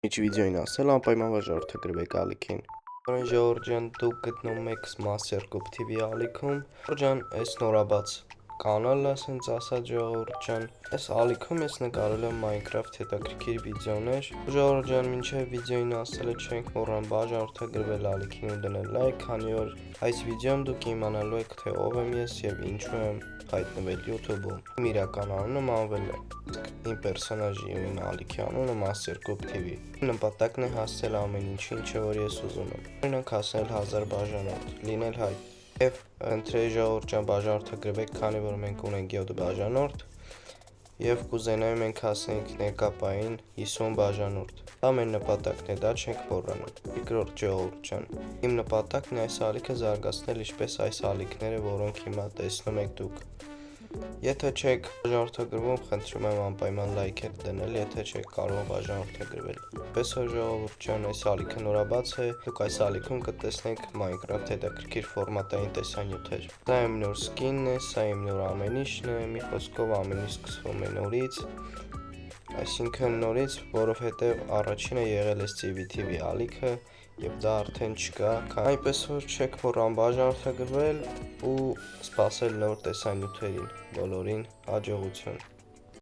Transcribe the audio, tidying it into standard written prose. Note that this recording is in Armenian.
Իջ վիդեոին ասել անպայման վարժարդագրվեք ալիքին։ Օրեն ժողովրդյան դուք գտնում եք Master.Cup TV ալիքում։ Ժողովրդյան այս նորաբաց կանալը ասենց ասած ժողովրդյան։ Այս ալիքում ես նկարել եմ Minecraft հետաքրքիր վիդեոներ։ Ժողովրդյան մինչև վիդեոին ասելը չենք մոռան վարժարդագրվել ալիքին ու դնել լայք, քանի որ այս վիդեոում դուք իմանալու եք թե ով եմ ես եւ ինչու եմ հայտնվել YouTube-ում։ Իմ իրական անունը Մանվել է։ Իմ պերսոնաժի ու իմ ալիքի անունը Master.Cup TV։ Նպատակն է հասնել ամեն ինչը որ ես ուզում եմ։ Օրինակ հասնել 1000 բաժանորդ, լինել հայտ։ Եվ ընտրեի ժողովրդյան բաժանորդագրվեք, քանի որ մենք ունենք 7 բաժանորդ եւ կուզենայի մենք հասնենք ներկապային 50 բաժանորդ։ Դա մեր նպատակն է, դա չենք մոռանում։ Երկրորդ ժողովրդյան։ Իմ նպատակն է այս ալիքը զարգացնել ինչպես այս ալիքները, որոնք հիմա տեսնում եք դուք։ Եթե չեք բաժանորդագրվում, խնդրում եմ անպայման լայքեր դնել, եթե չեք կարող բաժանորդագրվել։ Պես որ ժողովրդյան այս ալիքը նորաբաց է, դուք այս ալիքում կտեսնեք Minecraft հետաքրքիր ֆորմատային տեսանյութեր։ Սա իմ նոր սկինն է, սա իմ նոր ամեն ինչն է, մի խոսքով ամեն ինչ սկսվում է նորից։ Այսինքն նորից, որովհետև առաջինը եղել է CVTV ալիքը եւ դա արդեն չկա, այնպես որ չեք մոռան բաժանորդագրվել ու սպասել նոր տեսանյութերին։ Բոլորին հաջողություն։